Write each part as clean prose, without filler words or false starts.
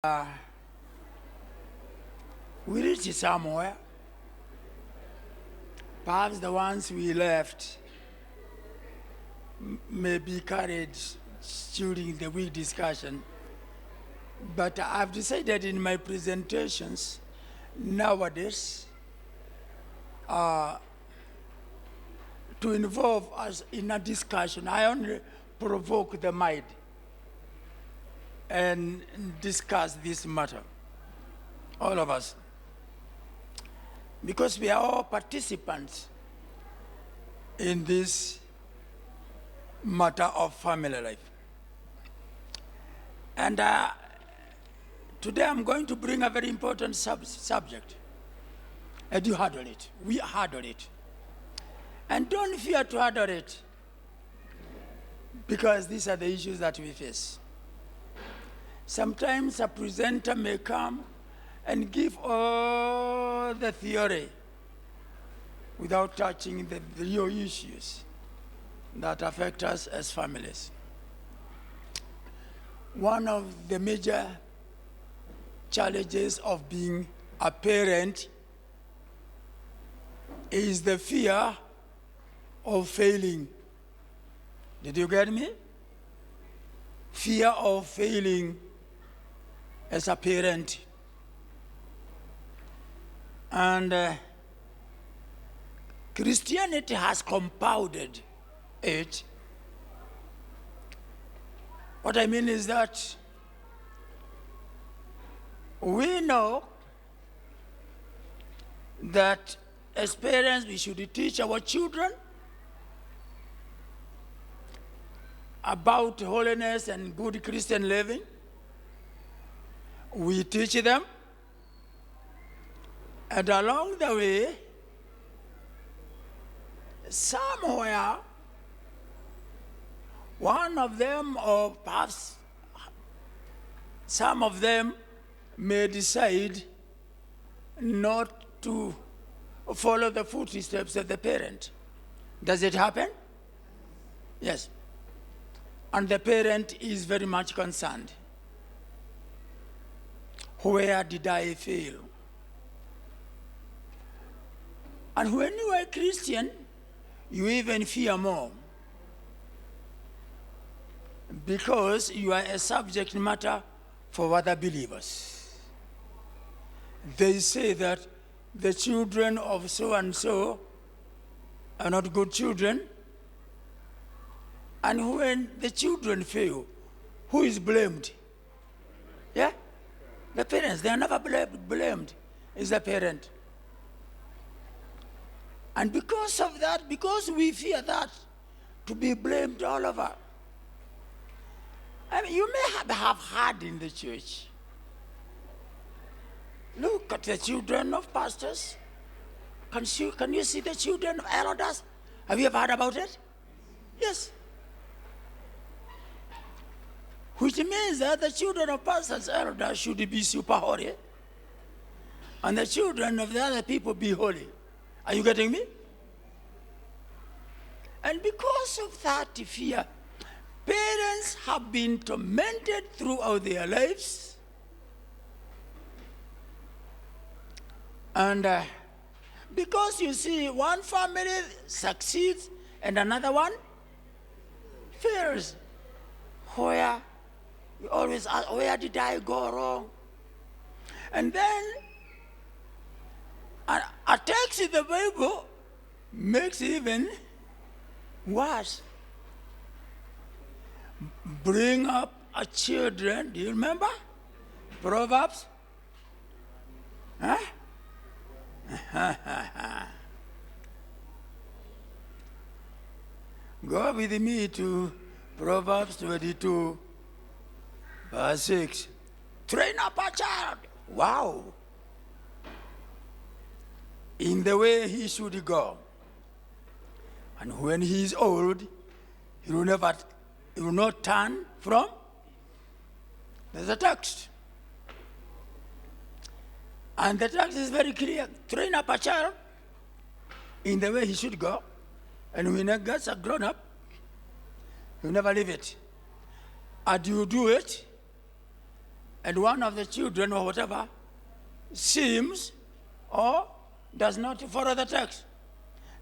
We reached somewhere. Perhaps the ones we left may be carried during the week discussion. But I've decided in my presentations nowadays to involve us in a discussion. I only provoke the mind and discuss this matter, all of us, because we are all participants in this matter of family life. And today I'm going to bring a very important subject. And you handle it. We handle it. And don't fear to handle it, because these are the issues that we face. Sometimes a presenter may come and give all the theory without touching the real issues that affect us as families. One of the major challenges of being a parent is the fear of failing. Did you get me? Fear of failing as a parent. And Christianity has compounded it. What I mean is that we know that as parents we should teach our children about holiness and good Christian living. We teach them, and along the way, somewhere, one of them, or perhaps some of them, may decide not to follow the footsteps of the parent. Does it happen? Yes. And the parent is very much concerned. Where did I fail? And when you are a Christian, you even fear more, because you are a subject matter for other believers. They say that the children of so-and-so are not good children, and when the children fail, who is blamed? Yeah? The parents. They are never blamed. It's the parent. And because of that, because we fear that, to be blamed all over. I mean, you may have heard in the church, look at the children of pastors. Can you see the children of elders? Have you ever heard about it? Yes. Which means that the children of pastors and elders should be super holy, and the children of the other people be holy. Are you getting me? And because of that fear, parents have been tormented throughout their lives. And because you see, one family succeeds and another one fails. Where you always ask, where did I go wrong? And then a text in the Bible makes it even worse. Bring up a children. Do you remember? Proverbs? Huh? Go with me to Proverbs 22, verse 6. Train up a child. Wow. In the way he should go. And when he is old, he will not turn from. There's a text. And the text is very clear. Train up a child in the way he should go. And when he gets a grown up, he'll never leave it. And you do it, and one of the children or whatever seems or does not follow the text.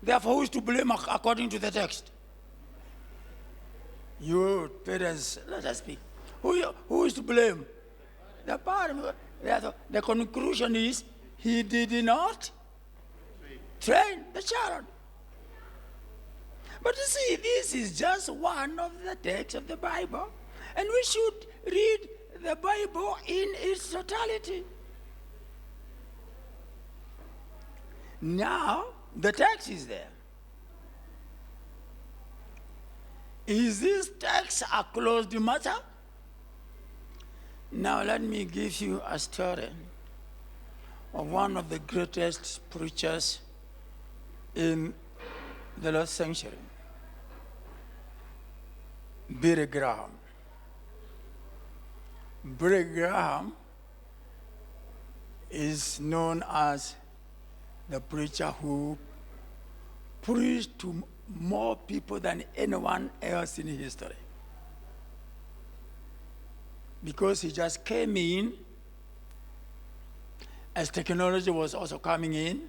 Therefore, who is to blame according to the text? You parents, let us speak. Who is to blame? The parent. The conclusion is he did not train the child. But you see, this is just one of the texts of the Bible, and we should read the Bible in its totality. Now, the text is there. Is this text a closed matter? Now, let me give you a story of one of the greatest preachers in the last century, Billy Graham. Billy Graham is known as the preacher who preached to more people than anyone else in history. Because he just came in as technology was also coming in,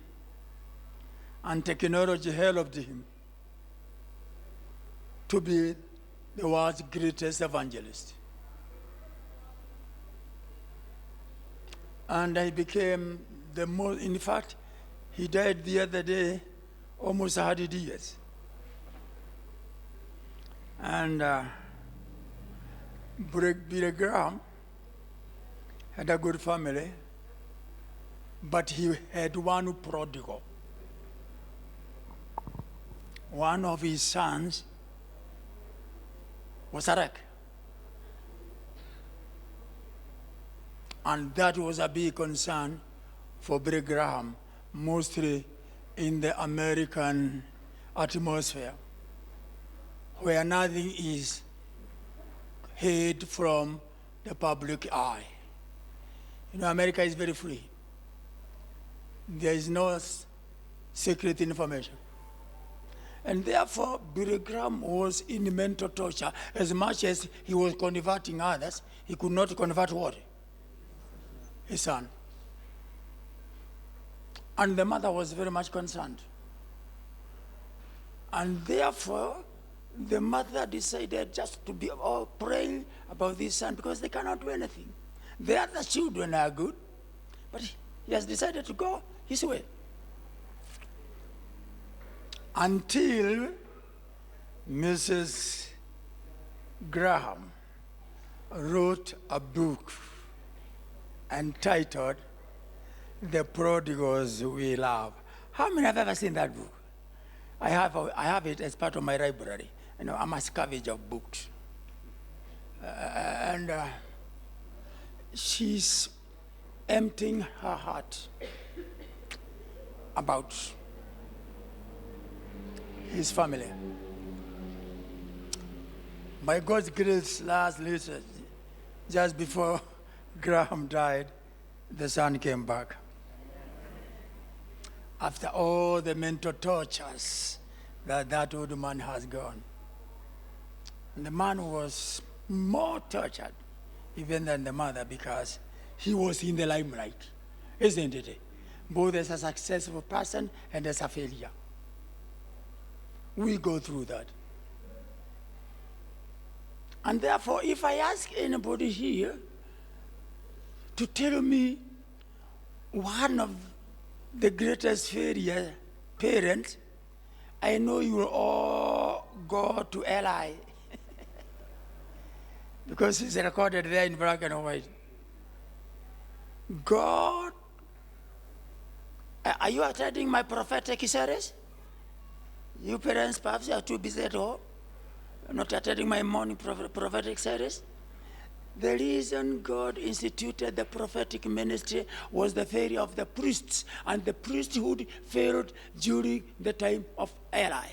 and technology helped him to be the world's greatest evangelist. And he became the most, in fact, he died the other day, almost 100 years. And Billy Graham had a good family, but he had one prodigal. One of his sons was a wreck. And that was a big concern for Billy Graham, mostly in the American atmosphere, where nothing is hid from the public eye. You know, America is very free. There is no secret information. And therefore, Billy Graham was in mental torture. As much as he was converting others, he could not convert what? His son. And the mother was very much concerned. And therefore, the mother decided just to be praying about this son because they cannot do anything. The other children are good, but he has decided to go his way. Until Mrs. Graham wrote a book entitled The Prodigals We Love. How many have ever seen that book? I have it as part of my library. You know, I'm a scavenger of books. And she's emptying her heart about his family. By God's grace, last letter, just before Graham died, the son came back. After all the mental tortures that old man has gone. And the man was more tortured even than the mother because he was in the limelight, isn't it? Both as a successful person and as a failure. We go through that. And therefore, if I ask anybody here to tell me one of the greatest failure parents, I know you will all go to Eli. Because it's recorded there in black and white. God, are you attending my prophetic series? You parents, perhaps you are too busy at home, not attending my morning prophetic series. The reason God instituted the prophetic ministry was the failure of the priests, and the priesthood failed during the time of Eli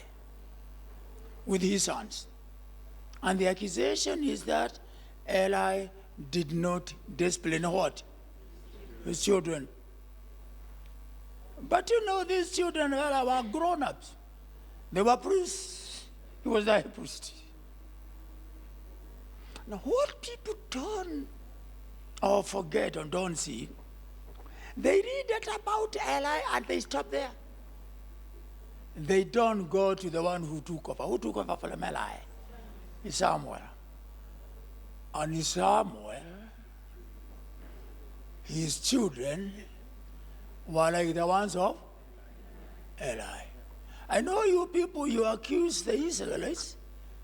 with his sons. And the accusation is that Eli did not discipline what? His children. But you know, these children were grown-ups. They were priests. He was the high priest. Now, what people don't or forget or don't see, they read it about Eli and they stop there. They don't go to the one who took over. Who took over from Eli? It's Samuel. And Samuel, his children were like the ones of Eli. I know you people, you accuse the Israelites,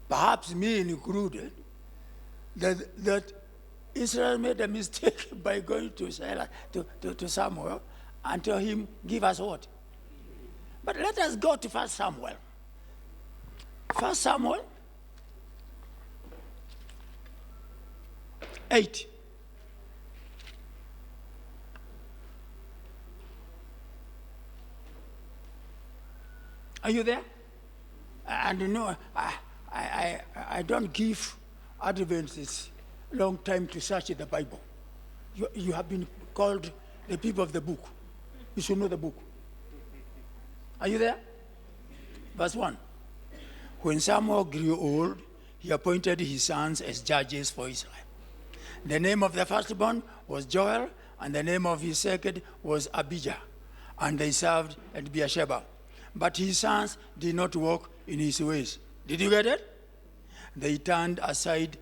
perhaps me included, that Israel made a mistake by going to Samuel and tell him, give us what? But let us go to 1 Samuel. 1 Samuel 8. Are you there? And you know, I don't give Adventists long time to search the Bible. You have been called the people of the book. You should know the book. Are you there? Verse 1. When Samuel grew old, he appointed his sons as judges for Israel. The name of the firstborn was Joel, and the name of his second was Abijah, and they served at Beersheba. But his sons did not walk in his ways. Did you get it? They turned aside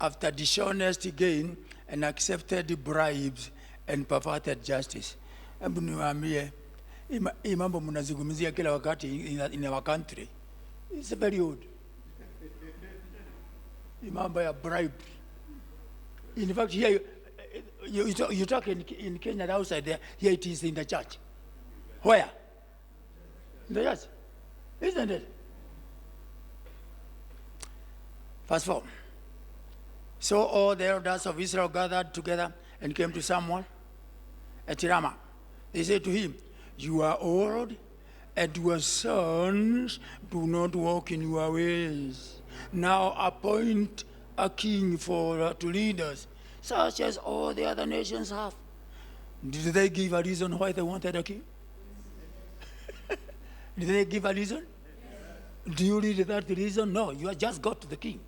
after dishonest gain and accepted bribes and perverted justice. Hebu niwaambie, hii mambo mnazungumzia kila wakati in our country. It's very old. Hii mambo ya bribe. In fact, here you talk in Kenya outside there, here it is in the church. Where? In the church. Isn't it? Verse 4. So all the elders of Israel gathered together and came to Samuel at Ramah. They said to him, you are old, and your sons do not walk in your ways. Now appoint a king to lead us, such as all the other nations have. Did they give a reason why they wanted a king? Did they give a reason? Yes. Do you read that reason? No, you just got to the king.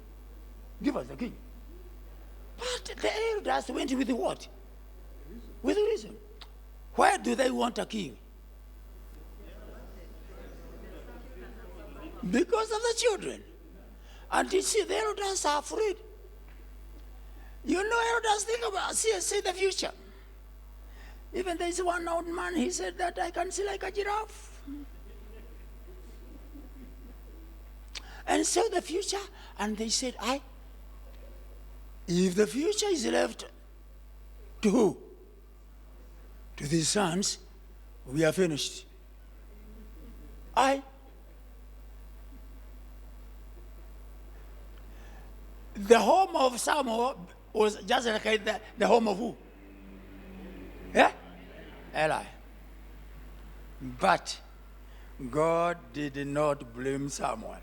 Give us the king. But the elders went with what? With reason. Why do they want a king? Because of the children. And you see, the elders are afraid. You know, elders think about, see the future. Even there is one old man, he said that I can see like a giraffe. And so the future, and they said, if the future is left to who? To these sons, we are finished. The home of Samuel was just like the home of who? Yeah? Eli. But God did not blame Samuel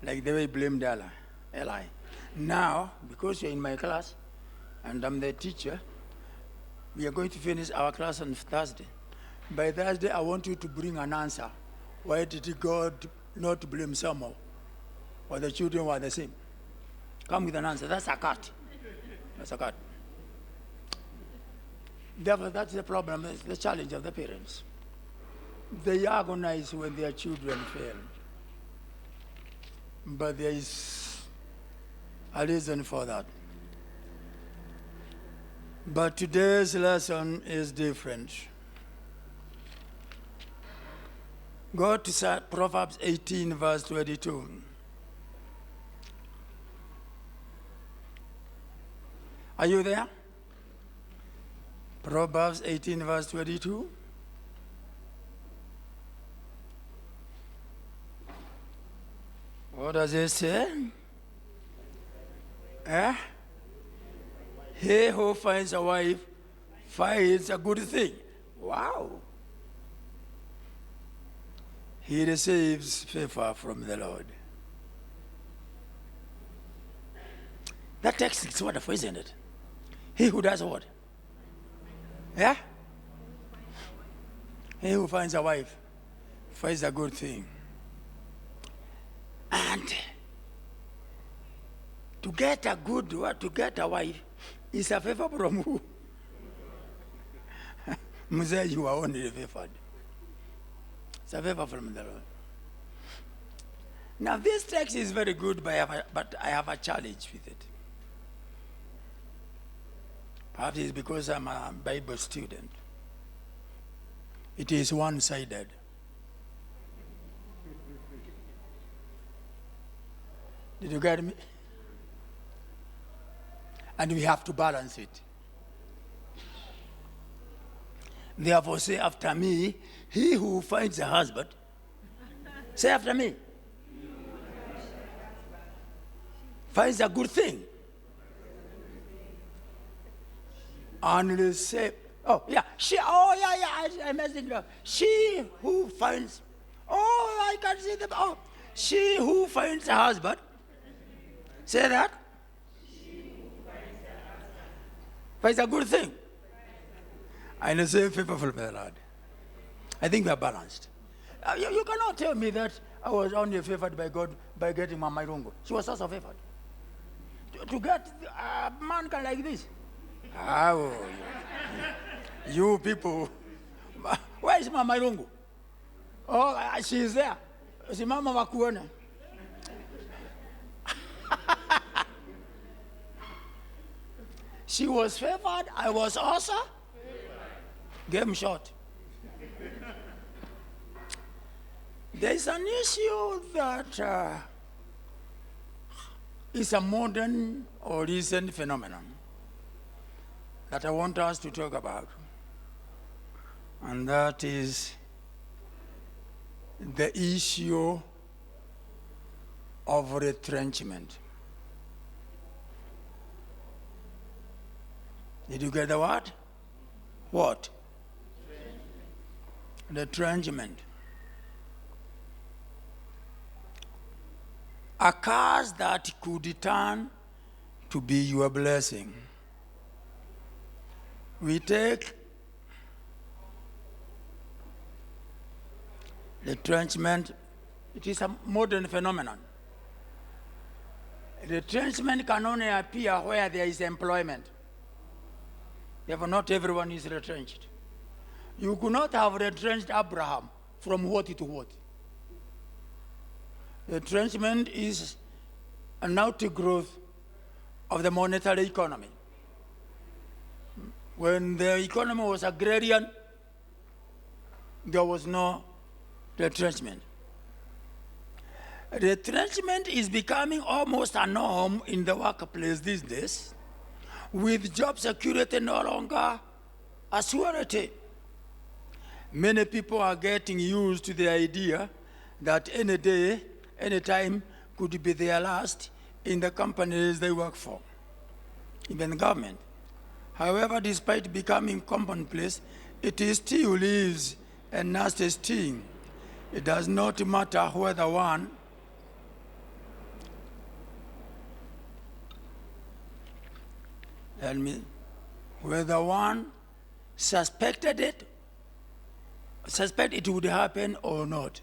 like the way he blamed Eli. Now, because you're in my class and I'm the teacher, we are going to finish our class on Thursday. By Thursday, I want you to bring an answer. Why did God not blame Samuel? Or the children were the same? Come with an answer. That's a cut. That's a cut. Therefore, that's the problem, the challenge of the parents. They agonize when their children fail. But there is a reason for that. But today's lesson is different. Go to Proverbs 18, verse 22. Are you there? Proverbs 18, verse 22. What does it say? He who finds a wife finds a good thing. Wow. He receives favor from the Lord. That text is wonderful, isn't it? He who does what? Yeah? He who finds a wife finds a good thing. And to get a wife, It's a favor from who? Mzee, you are only favored. It's a favor from the Lord. Now, this text is very good, but I have a challenge with it. Perhaps it's because I'm a Bible student. It is one-sided. Did you get me? And we have to balance it. Therefore, say after me, he who finds a husband. Say after me. Finds a good thing. And they say, oh, yeah, I messed it up. She who finds, I can see them. Oh, she who finds a husband. Say that. Finds a good thing. And they say, favorable by the Lord. I think we are balanced. You cannot tell me that I was only favored by God by getting Mama Irungu. She was also favored. To get a man like this. Oh, you people. Where is Mama Irungu? Oh, she's there. Si Mama Wakuona. She was favored. I was also game short. There is an issue that is a modern or recent phenomenon that I want us to talk about, and that is the issue of retrenchment. Did you get the word? What? Retrenchment. A curse that could turn to be your blessing. We take retrenchment. It is a modern phenomenon. Retrenchment can only appear where there is employment. Therefore, not everyone is retrenched. You could not have retrenched Abraham from what to what. Retrenchment is an outgrowth of the monetary economy. When the economy was agrarian, there was no retrenchment. Retrenchment is becoming almost a norm in the workplace these days, with job security no longer a surety. Many people are getting used to the idea that any day, any time could be their last in the companies they work for, even the government. However, despite becoming commonplace, it still leaves a nasty sting. It does not matter whether one suspect it would happen or not.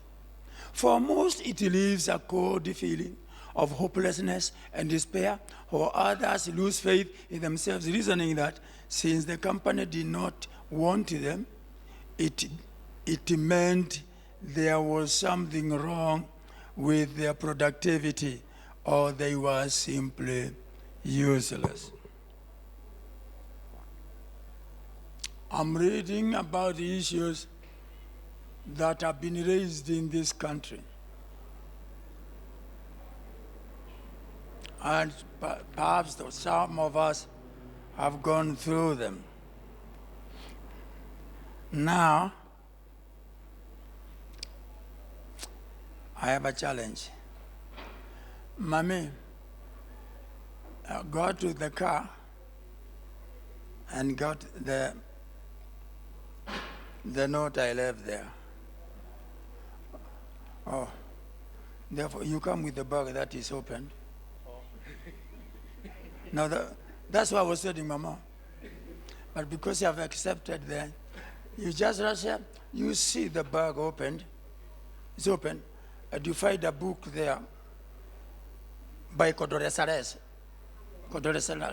For most, it leaves a cold feeling of hopelessness and despair, or others lose faith in themselves, reasoning that since the company did not want them, it meant there was something wrong with their productivity, or they were simply useless. I'm reading about the issues that have been raised in this country. And perhaps some of us have gone through them. Now, I have a challenge. Mommy, go to the car and got the note I left there. Oh, therefore you come with the bag that is opened. Now that's what I was telling Mama. But because you have accepted that, you just rush up, you see the bag opened, it's open, and you find a book there by Kodore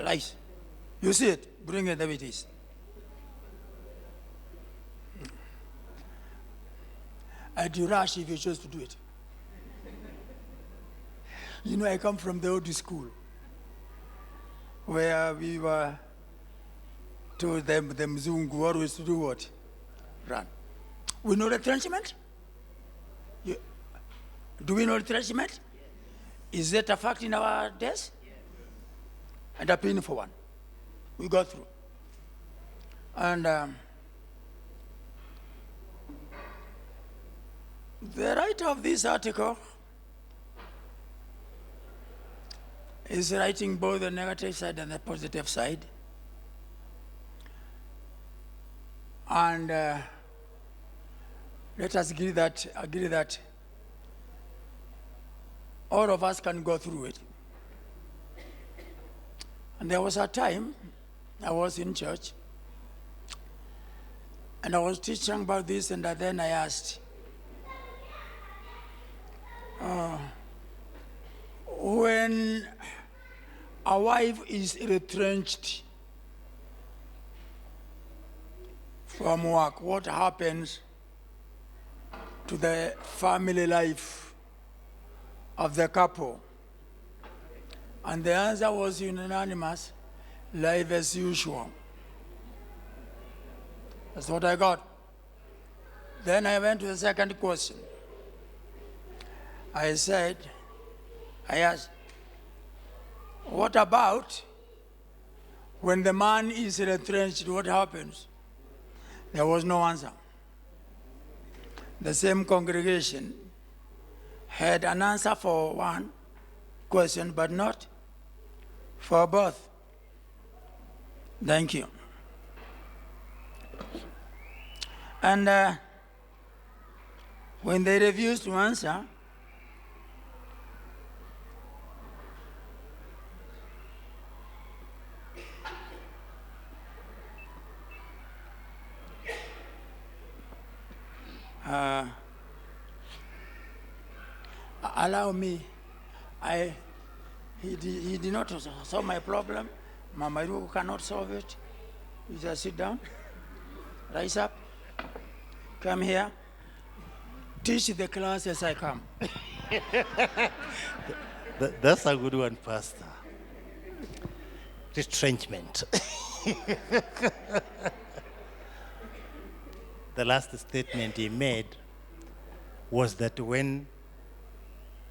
Life. You see it, bring it the way it is. I'd rush if you chose to do it. You know, I come from the old school where we were told them, the Mzungu always to do what? Run. We know retrenchment? Do we know retrenchment? Is that a fact in our days? And a painful one. We go through. And the writer of this article is writing both the negative side and the positive side. And let us agree that all of us can go through it. And there was a time I was in church, and I was teaching about this, and then I asked, when a wife is retrenched from work, what happens to the family life of the couple? And the answer was unanimous: life as usual. That's what I got. Then I went to the second question. I asked, what about when the man is retrenched, what happens? There was no answer. The same congregation had an answer for one question, but not for both. Thank you. And when they refused to answer, allow me, he did not solve my problem. Mama Ru cannot solve it. You just sit down, rise up, come here, teach the class as I come. That's a good one, Pastor. Retrenchment. The last statement he made was that when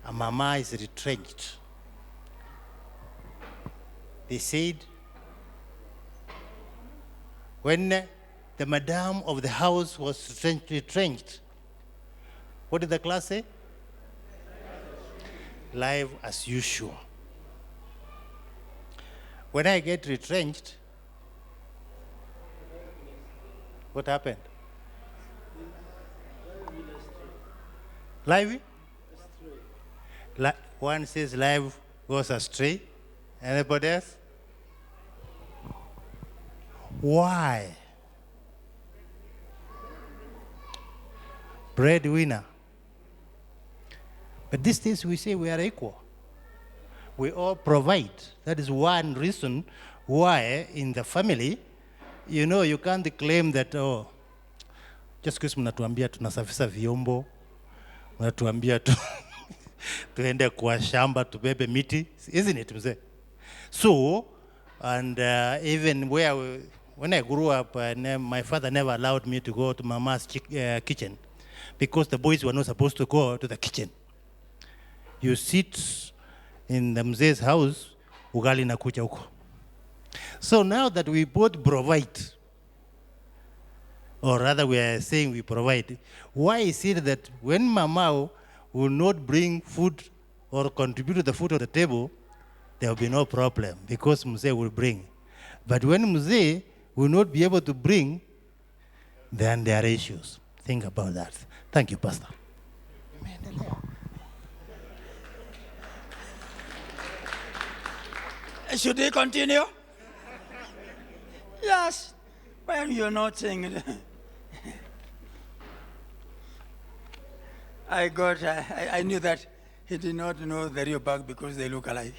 a mama is retrenched, they said, when the madam of the house was retrenched, what did the class say? Life as usual. When I get retrenched, what happened? Life? One says life goes astray. Anybody else? Why? Breadwinner. But these days we say we are equal. We all provide. That is one reason why in the family, you can't claim that, just because mnatuambia tunasafisha vyombo, mnatuambia tuende kwa shamba tubebe miti, isn't it, mzee? So, and even when I grew up, my father never allowed me to go to Mama's kitchen because the boys were not supposed to go to the kitchen. You sit in the mzee's house, ugali na kucha huko. So now that we both provide, or rather we are saying we provide, why is it that when Mama will not bring food or contribute to the food on the table, there will be no problem because Mzee will bring. But when Mzee will not be able to bring, then there are issues. Think about that. Thank you, Pastor. Should we continue? Yes. Well, you're not saying it. I knew that he did not know the real bug because they look alike.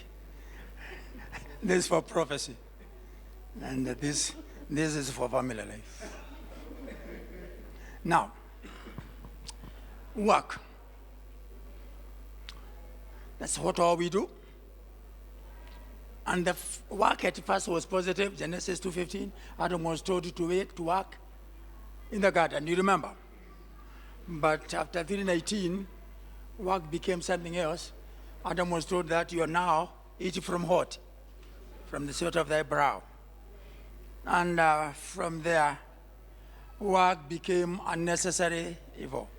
This is for prophecy. And this is for family life. Now, work. That's what all we do. And the work at first was positive. Genesis 2:15. Adam was told to wait, to work in the garden. You remember? But after 3:19, work became something else. Adam was told that you are now eat from what? From the sweat of thy brow. And from there, work became unnecessary evil.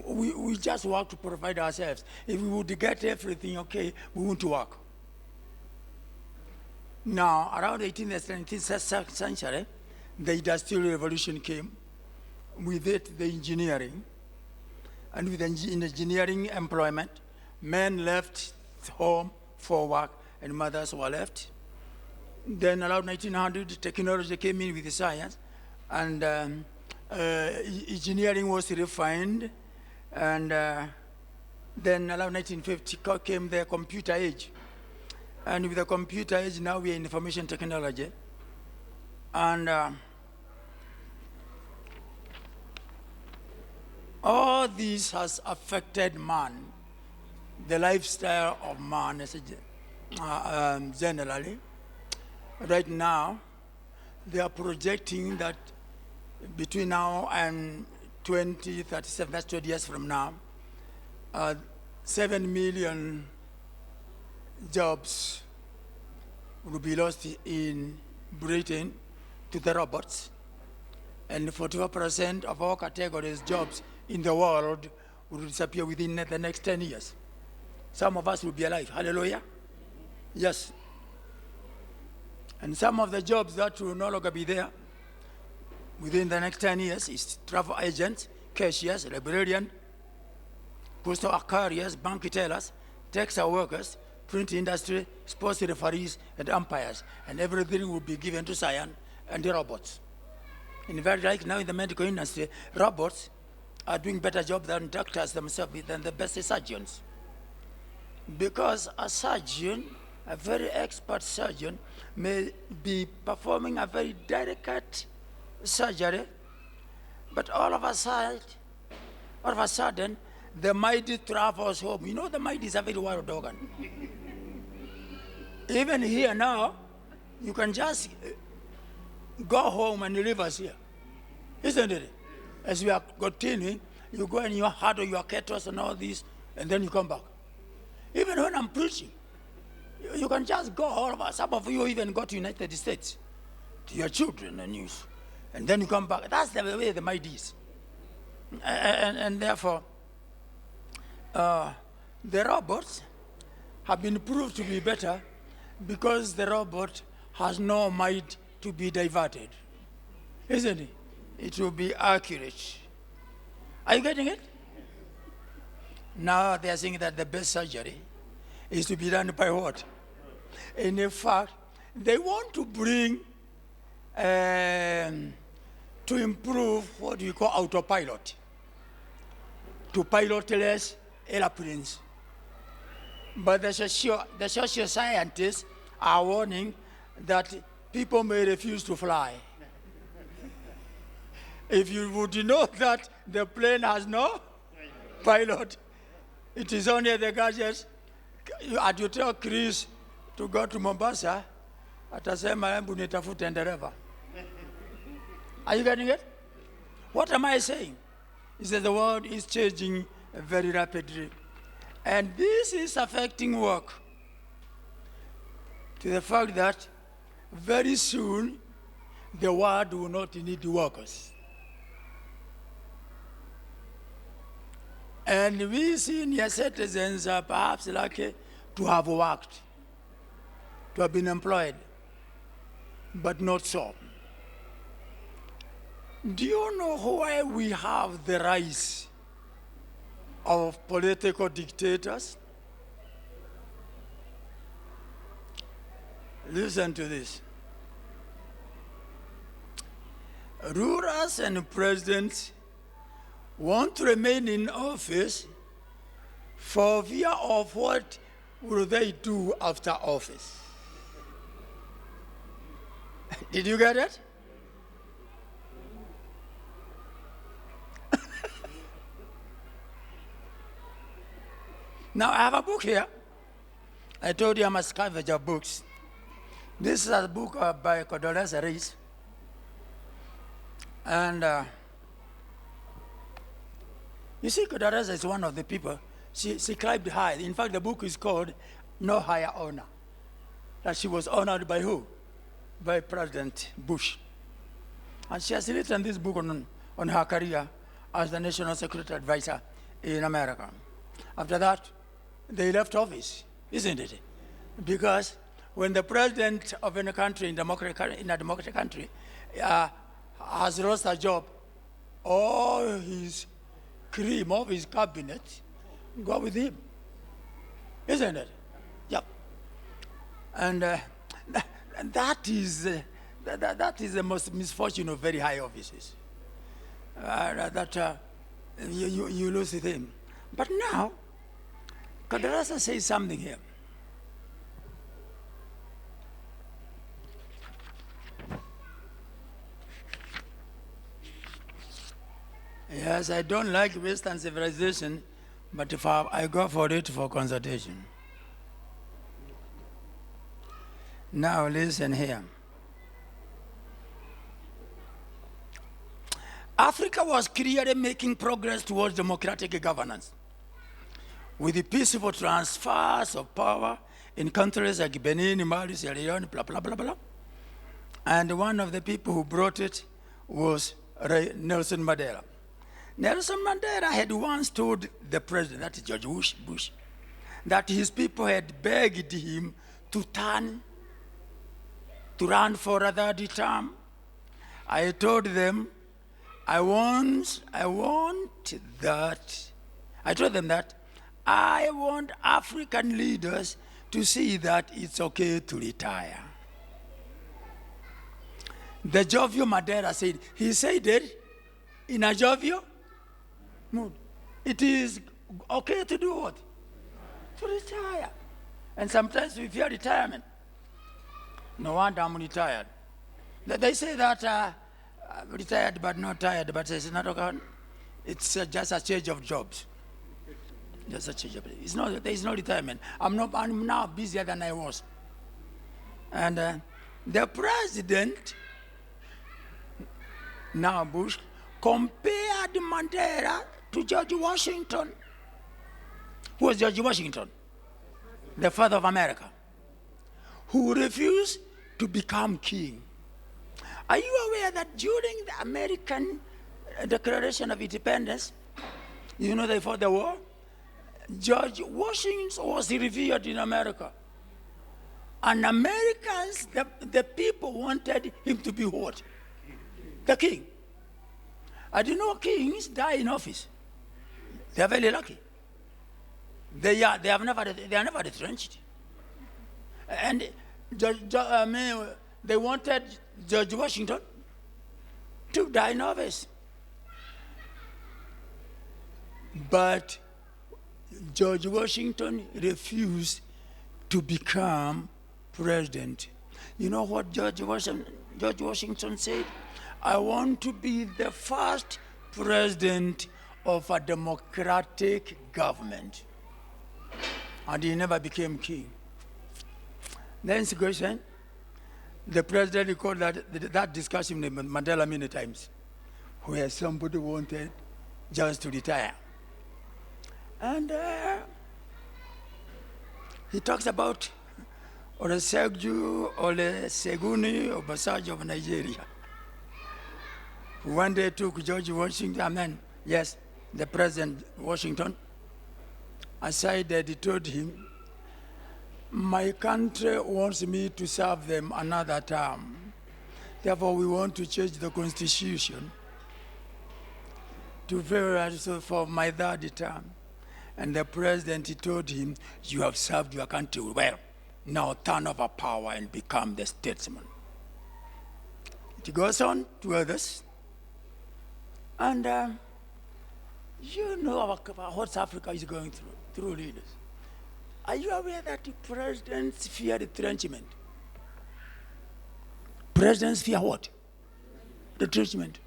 We just work to provide ourselves. If we would get everything okay, we won't work. Now, around 18th and 19th century, the Industrial Revolution came. With it, the engineering. And with engineering employment, men left home for work and mothers were left. Then around 1900, technology came in with the science, and engineering was refined. And then around 1950 came the computer age. And with the computer age, now we are in information technology. And all this has affected man, the lifestyle of man generally. Right now, they are projecting that between now and 2037, that's 20 years from now, 7 million jobs will be lost in Britain to the robots, and 44% of all categories jobs in the world will disappear within the next 10 years. Some of us will be alive. Hallelujah. Yes. And some of the jobs that will no longer be there within the next 10 years is travel agents, cashiers, librarian, postal carriers, bank tellers, textile workers, print industry, sports referees, and umpires. And everything will be given to science and the robots. In fact, right now in the medical industry, robots are doing better job than doctors themselves, than the best surgeons. Because a surgeon, a very expert surgeon, may be performing a very delicate surgery, but all of a sudden, the mind travels home. You know, the mind is a very wild organ. Even here now, you can just go home and leave us here, isn't it? As we are continuing, you go and you handle your kettles and all this, and then you come back. Even when I'm preaching, you can just go all of us. Some of you even go to United States, to your children and then you come back. That's the way the mind is. And therefore, the robots have been proved to be better because the robot has no mind to be diverted, isn't it? It will be accurate. Are you getting it? Now they are saying that the best surgery is to be done by what? And in fact, they want to bring, to improve what we call autopilot, to pilotless airplanes. But the social scientists are warning that people may refuse to fly. If you would know that the plane has no pilot, it is only the gadgets. And you tell Chris to go to Mombasa, atasema hebu nitafute dereva. Are you getting it? What am I saying? Is that the world is changing very rapidly. And this is affecting work to the fact that very soon the world will not need workers. And we senior citizens are perhaps lucky to have worked, to have been employed, but not so. Do you know why we have the rise of political dictators? Listen to this. Rulers and presidents want to remain in office for fear of what will they do after office. Did you get it? Now I have a book here. I told you I'm a scavenger of books. This is a book by Condoleezza Rice. And you see, Condoleezza is one of the people. She climbed high. In fact, the book is called No Higher Honor. That she was honored by who? By President Bush. And she has written this book on her career as the National Security Advisor in America. After that, they left office, isn't it? Because when the president of any country, in a democratic country, has lost a job, all his cream of his cabinet go with him, isn't it? Yep. And that is the most misfortune of very high offices. You lose with him. But now, Condoleezza says something here. Yes, I don't like Western civilization, but if I go for it for consultation. Now listen here. Africa was clearly making progress towards democratic governance, with the peaceful transfers of power in countries like Benin, Mali, Sierra Leone, blah, blah, blah, blah. And one of the people who brought it was Nelson Mandela. Nelson Mandela had once told the president, that is George Bush, that his people had begged him to run for a third term. I told them, I want African leaders to see that it's okay to retire. The jovial Mandela said, he said it in a jovial mood. It is okay to do what? To retire. And sometimes we fear retirement. No wonder I'm retired. They say that retired but not tired, but it's not okay. It's just a change of jobs. Just a change of jobs. There is no retirement. I'm now busier than I was. And the president, now Bush, compared Mandela to George Washington. Who was George Washington? The father of America, who refused to become king. Are you aware that during the American Declaration of Independence, they fought the war? George Washington was revered in America. And Americans, the people wanted him to be what? The king. I didn't know kings die in office. They are very lucky. They are never retrenched. And they wanted George Washington to die in office. But George Washington refused to become president. You know what George Washington said? I want to be the first president of a democratic government. And he never became king. Then the question, the president recalled that discussion with Mandela many times, where somebody wanted just to retire. And he talks about Olusegun Obasanjo of Nigeria, who one day took George Washington, the President Washington, aside and he told him, my country wants me to serve them another term. Therefore, we want to change the constitution for my third term. And the president, he told him, you have served your country well. Now turn over power and become the statesman. It goes on to others. And what Africa is going through leaders. Are you aware that the presidents fear retrenchment? Presidents fear what? Retrenchment.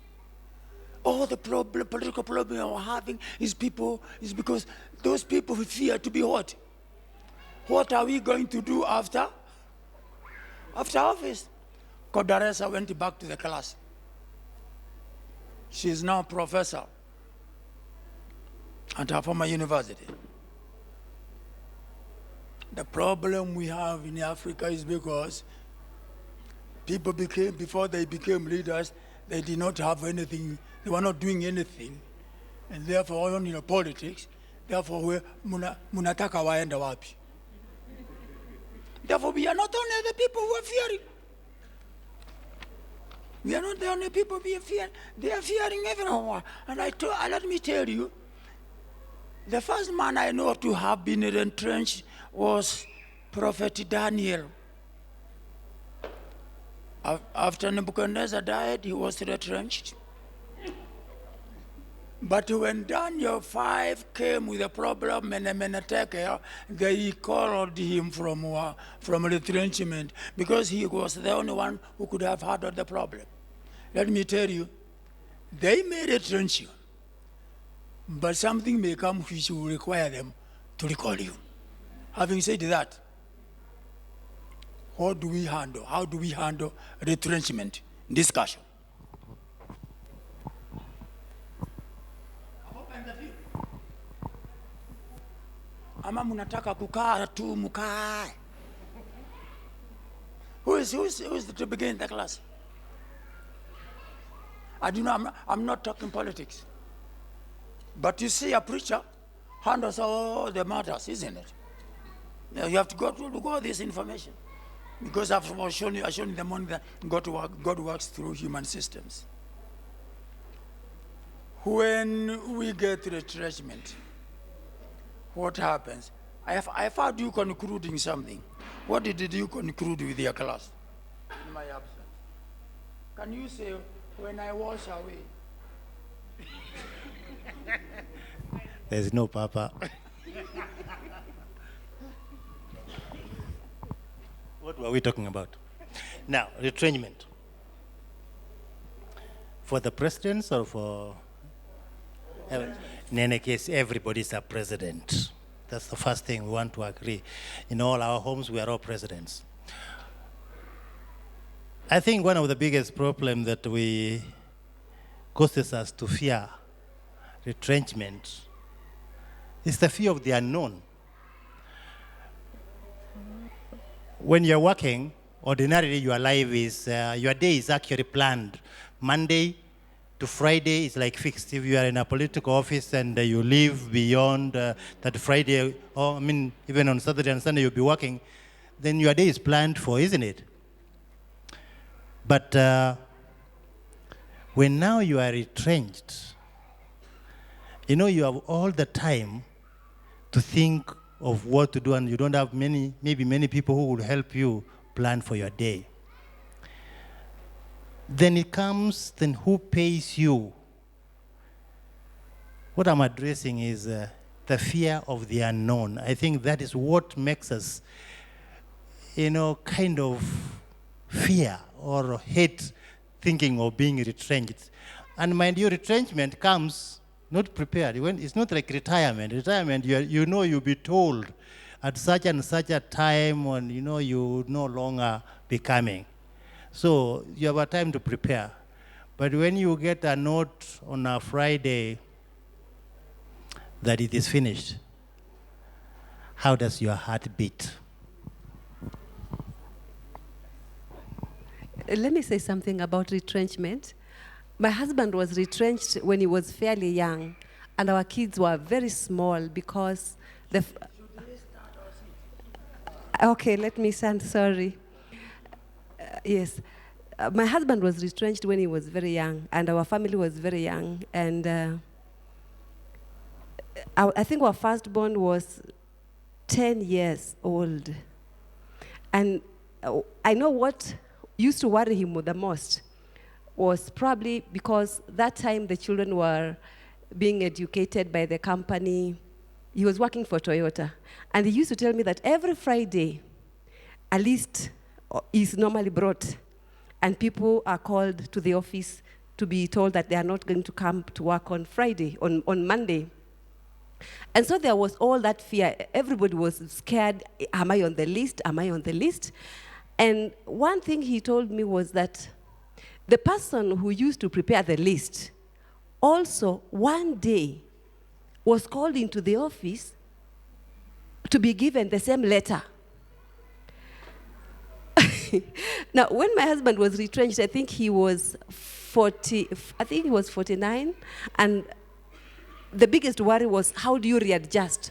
All the political problem we're having is because those people fear to be what? What are we going to do after office? Kodaresa went back to the class. She is now a professor at her former university. The problem we have in Africa is because people before they became leaders, they did not have anything, they were not doing anything, and therefore only politics, therefore munataka waenda wapi. Therefore we are not only the people who are fearing. We are not the only people who are fearing. They are fearing everyone. And let me tell you, the first man I know to have been entrenched was Prophet Daniel. After Nebuchadnezzar died, he was retrenched. But when Daniel 5 came with a problem and a menateke, they called him from retrenchment because he was the only one who could have handled the problem. Let me tell you, they may retrench you, but something may come which will require them to recall you. Having said that, what do we handle? How do we handle retrenchment? Discussion. Ama munataka kukaa tu mukae. Who is to begin the class? I do know I'm not talking politics. But you see, a preacher handles all the matters, isn't it? Now you have to go this information. Because I've shown you in the morning that God works through human systems. When we get retrenchment, what happens? I've heard you concluding something. What did you conclude with your class in my absence? Can you say, when I was away? There's no Papa. What were we talking about? Now, retrenchment. For the presidents or for... In any case, everybody's a president. That's the first thing we want to agree. In all our homes, we are all presidents. I think one of the biggest problems that causes us to fear retrenchment is the fear of the unknown. When you're working, ordinarily your life is, your day is actually planned. Monday to Friday is like fixed. If you are in a political office and you live beyond that Friday, or even on Saturday and Sunday you'll be working, then your day is planned for, isn't it? But when now you are retrenched, you have all the time to think of what to do, and you don't have many people who will help you plan for your day. Then it comes, then who pays you? What I'm addressing is the fear of the unknown. I think that is what makes us, kind of fear or hate thinking of being retrenched. And mind you, retrenchment comes not prepared. It's not like retirement. Retirement, you'll be told at such and such a time when you no longer be coming. So you have a time to prepare. But when you get a note on a Friday that it is finished, how does your heart beat? Let me say something about retrenchment. My husband was retrenched when he was fairly young, and our kids were very small because okay, let me sound sorry. Yes. My husband was retrenched when he was very young, and our family was very young. And I think our firstborn was 10 years old. And I know what used to worry him the most was probably because that time the children were being educated by the company. He was working for Toyota. And he used to tell me that every Friday, a list is normally brought. and people are called to the office to be told that they are not going to come to work on Friday, on Monday. And so there was all that fear. Everybody was scared. Am I on the list? Am I on the list? And one thing he told me was that the person who used to prepare the list also one day was called into the office to be given the same letter. Now, when my husband was retrenched, I think he was 49, and the biggest worry was, how do you readjust?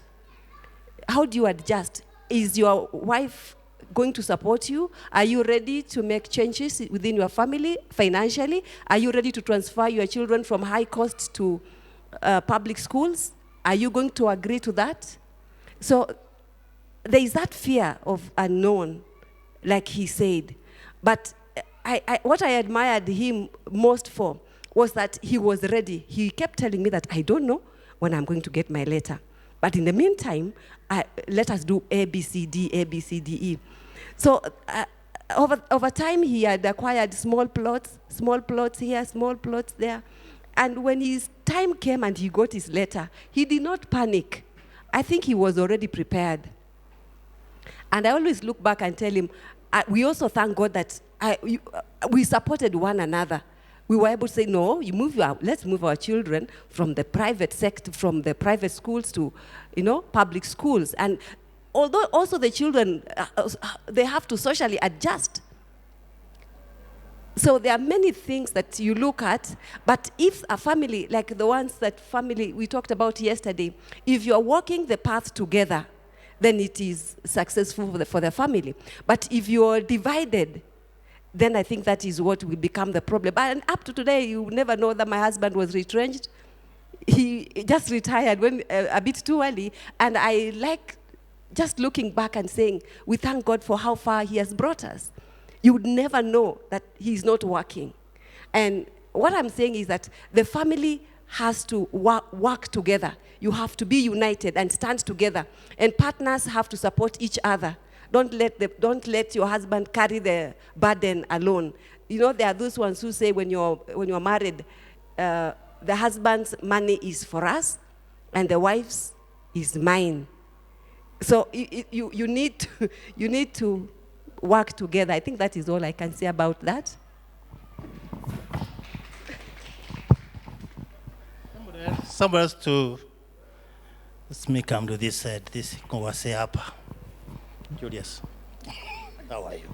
How do you adjust? Is your wife going to support you? Are you ready to make changes within your family financially? Are you ready to transfer your children from high cost to public schools? Are you going to agree to that? So there is that fear of unknown, like he said. But what I admired him most for was that he was ready. He kept telling me that I don't know when I'm going to get my letter. But in the meantime, let us do A, B, C, D, A, B, C, D, E. So over time, he had acquired small plots here, small plots there. And when his time came and he got his letter, he did not panic. I think he was already prepared. And I always look back and tell him, we also thank God that we supported one another. We were able to say, no, let's move our children from the private sector, from the private schools to, public schools. And although also the children, they have to socially adjust. So there are many things that you look at, but if a family, like the ones that family we talked about yesterday, if you're walking the path together, then it is successful for the family. But if you're divided, then I think that is what will become the problem. And up to today, you never know that my husband was retrenched. He just retired a bit too early, and I like just looking back and saying, we thank God for how far he has brought us. You would never know that he's not working. And what I'm saying is that the family has to work together. You have to be united and stand together. And partners have to support each other. Don't let your husband carry the burden alone. There are those ones who say when you're married, the husband's money is for us, and the wife's is mine. So you need to work together. I think that is all I can say about that. Somebody else to. Let me come to this side. This converse up. Julius, how are you?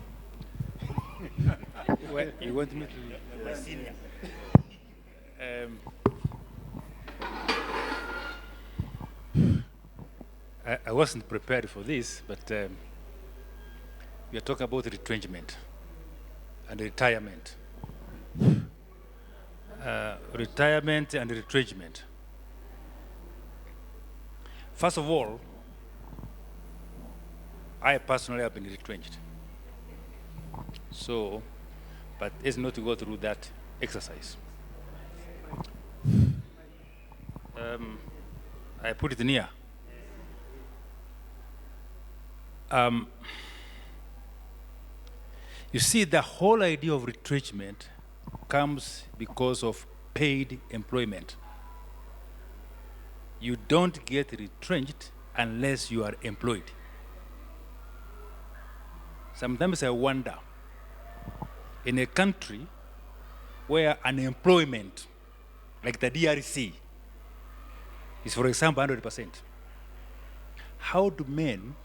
Well, you want me to? My senior. I wasn't prepared for this, but we are talking about retrenchment and retirement. Retirement and retrenchment. First of all, I personally have been retrenched. So, but it's not to go through that exercise. I put it near. You see, the whole idea of retrenchment comes because of paid employment. You don't get retrenched unless you are employed. Sometimes I wonder, in a country where unemployment, like the DRC, is, for example, 100%, how do men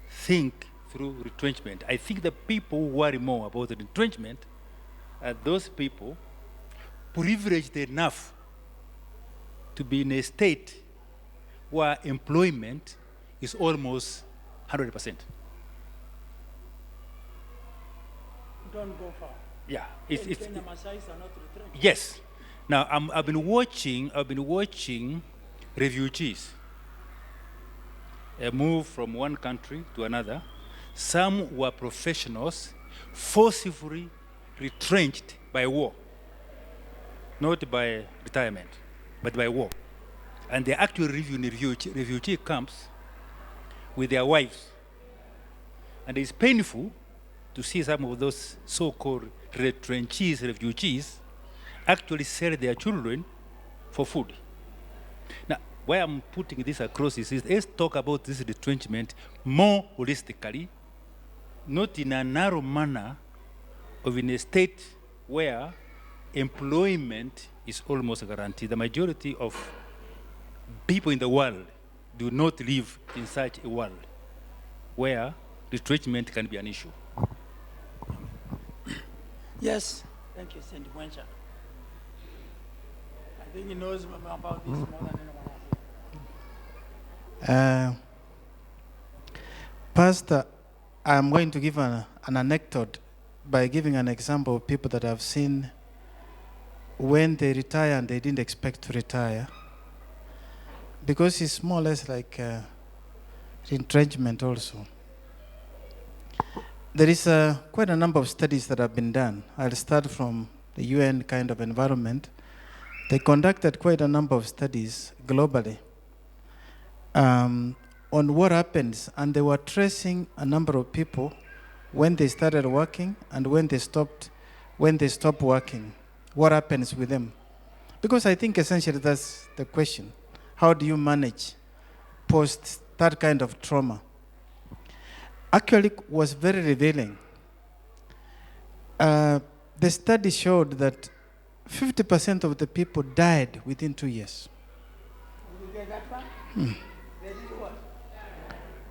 think through retrenchment? I think the people who worry more about the retrenchment are those people privileged enough to be in a state where employment is almost 100%. Don't go far. Yeah, Kenya Maasais are not retrenched. yes. Now I've been watching refugees move from one country to another. Some were professionals, forcibly retrenched by war, not by retirement, but by war. And they actually live in refugee camps with their wives. And it's painful to see some of those so-called retrenchees, refugees, actually sell their children for food. Now, why I'm putting this across is let's talk about this retrenchment more holistically, not in a narrow manner of in a state where employment is almost guaranteed. The majority of people in the world do not live in such a world where retrenchment can be an issue. Yes, thank you, Saint Mwencha. I think he knows about this more than anyone else. Pastor, I'm going to give an anecdote by giving an example of people that I've seen when they retire and they didn't expect to retire. Because it's more or less like retrenchment also. There is quite a number of studies that have been done. I'll start from the UN kind of environment. They conducted quite a number of studies globally on what happens, and they were tracing a number of people when they started working and when they stopped working. What happens with them? Because I think essentially that's the question. How do you manage post that kind of trauma? Actually was very revealing. The study showed that 50% of the people died within 2 years. Did you get that one? They did what?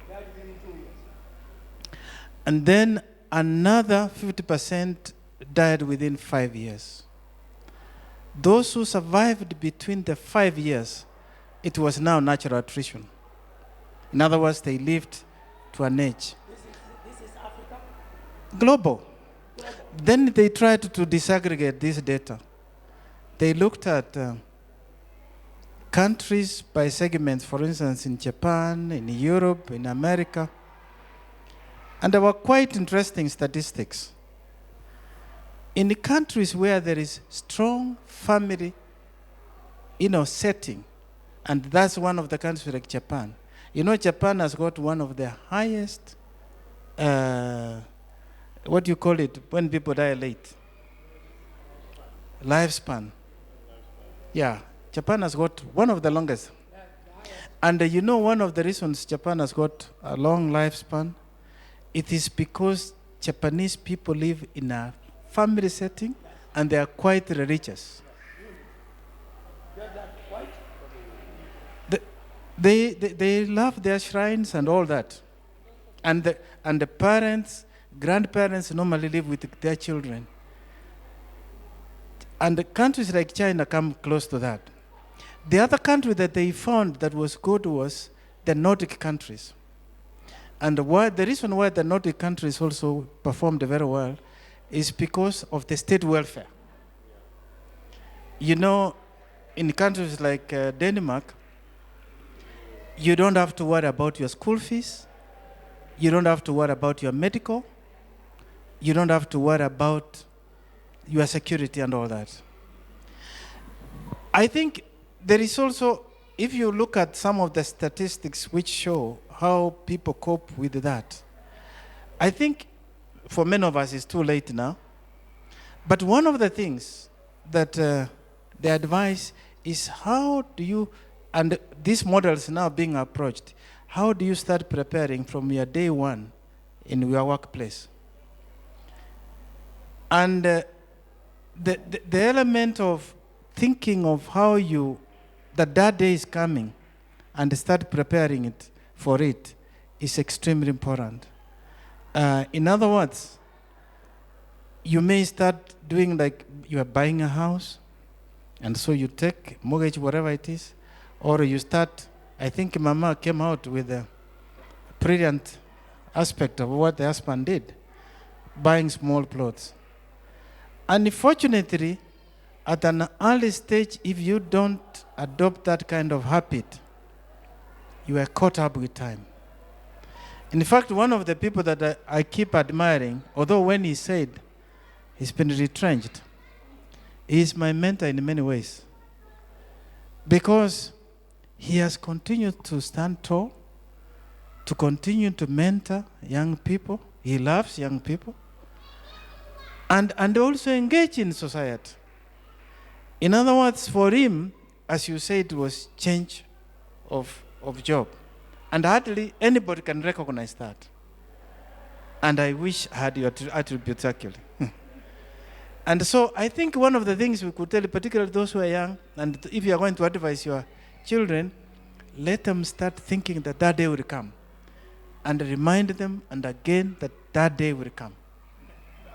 Died within 2 years. And then another 50% died within 5 years. Those who survived between the 5 years, it was now natural attrition. In other words, they lived to an age. This is Africa? Global. Then they tried to disaggregate this data. They looked at countries by segments, for instance, in Japan, in Europe, in America. And there were quite interesting statistics. In the countries where there is strong family, setting, and that's one of the countries like Japan. Japan has got one of the highest, what do you call it, when people die late? Lifespan. Yeah, Japan has got one of the longest. And one of the reasons Japan has got a long lifespan, it is because Japanese people live in a family setting and they are quite religious. They love their shrines and all that. And the parents, grandparents normally live with their children. And the countries like China come close to that. The other country that they found that was good was the Nordic countries. And the reason why the Nordic countries also performed very well is because of the state welfare. In countries like Denmark, you don't have to worry about your school fees. You don't have to worry about your medical. You don't have to worry about your security and all that. I think there is also, if you look at some of the statistics which show how people cope with that, I think for many of us it's too late now. But one of the things that they advise is how do you, and these models now being approached, how do you start preparing from your day one in your workplace? And the element of thinking of how that day is coming and start preparing it for it is extremely important. In other words, you may start doing like you are buying a house, and so you take mortgage, whatever it is, or you start, I think Mama came out with a brilliant aspect of what the husband did, buying small plots. Unfortunately, at an early stage, if you don't adopt that kind of habit, you are caught up with time. In fact, one of the people that I keep admiring, although when he said he's been retrenched, he is my mentor in many ways. Because he has continued to stand tall, to continue to mentor young people. He loves young people. and also engage in society. In other words, for him, as you said, it was change of job. And hardly anybody can recognize that. And I wish I had your attributes actually. And so I think one of the things we could tell, particularly those who are young, and if you are going to advise your children, let them start thinking that that day will come. And remind them, and again, that that day will come.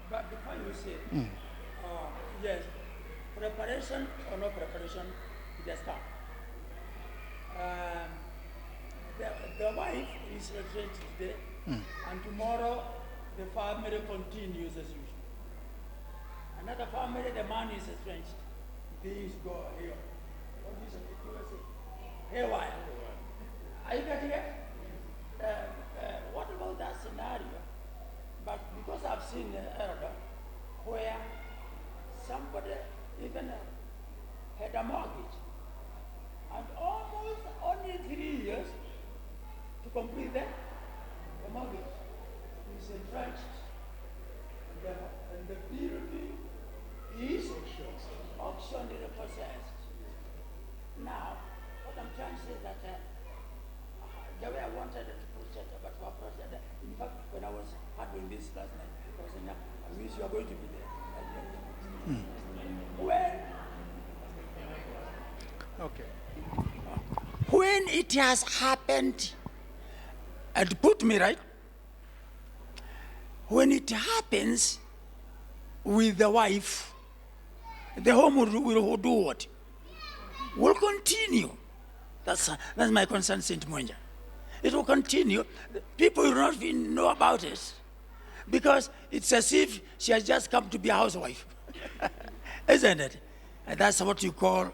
But before you say, yes, preparation or no preparation, it has come. The wife is retrenched today, and tomorrow the family continues as usual. Another family, the man is retrenched. Things go here. What is it? Haywire. Are you getting it? What about that scenario? But because I've seen the elder where somebody even had a mortgage and almost only 3 years to complete the mortgage. He's entrenched and the building is auctioned and possessed. Now, what I'm trying to say is that the way I wanted to approach it, but to approach it, in fact, when I was handling this last night, I was saying, I wish you are going to be there. When it has happened, and put me right, when it happens with the wife, the home will do what? Will continue. That's my concern, Saint Mwenja. It will continue. People will not even know about it because it's as if she has just come to be a housewife. Isn't it? And that's what you call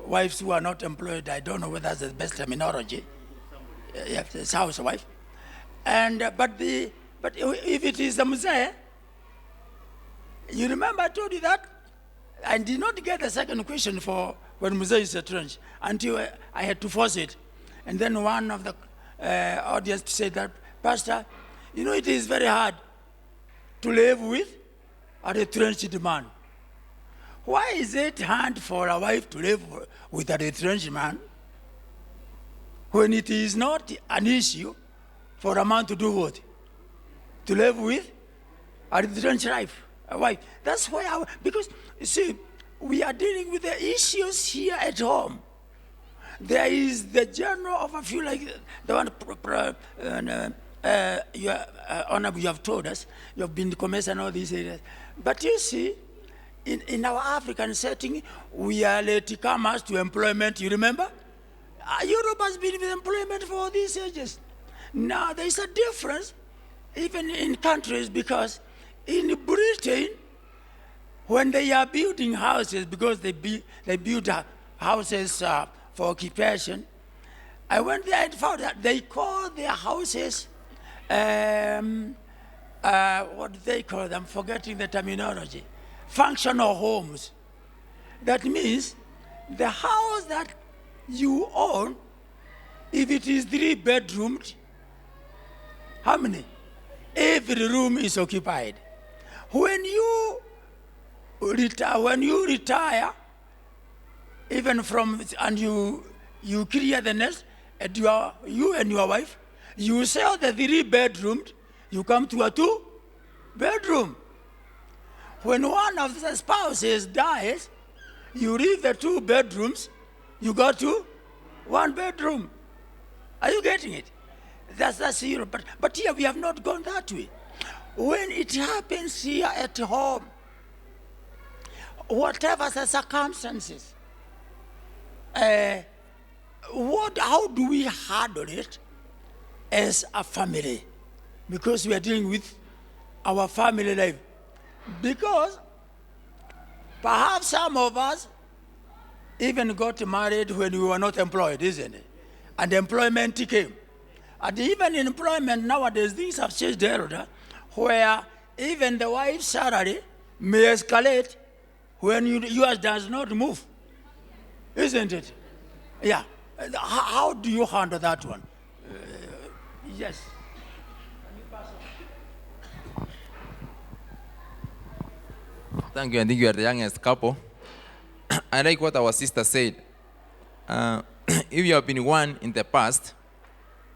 wives who are not employed. I don't know whether that's the best terminology. Yes, it's housewife. And but if it is the Messiah, you remember I told you that? I did not get the second question for when Messiah is retrenched until I had to force it. And then one of the audience said that, Pastor, you know it is very hard to live with a retrenched man. Why is it hard for a wife to live with a retrenched man when it is not an issue for a man to do what? To live with a retrenched wife. That's why, because you see, we are dealing with the issues here at home. There is the general overview, like the one Honorable, you have told us, you have been commercial in all these areas. But you see, in our African setting, we are latecomers to employment. You remember? Europe has been with employment for all these ages. Now, there is a difference, even in countries, because in Britain, when they are building houses, because they build houses for occupation, I went there and found that they call their houses, what do they call them? I'm forgetting the terminology. Functional homes. That means the house that you own, if it is 3-bedroomed, how many? Every room is occupied. When you retire, even from, and you clear the nest, and you and your wife, you sell the 3-bedroomed, you come to a 2-bedroom. When one of the spouses dies, you leave the 2 bedrooms, you go to 1 bedroom. Are you getting it? That's Europe. But here we have not gone that way. When it happens here at home, whatever the circumstances, how do we handle it as a family? Because we are dealing with our family life. Because perhaps some of us even got married when we were not employed, isn't it? And employment came. And even in employment nowadays, things have changed there, where even the wife's salary may escalate when yours does not move. Isn't it? Yeah. How do you handle that one? Yes. Thank you. I think you are the youngest couple. I like what our sister said. If you have been one in the past,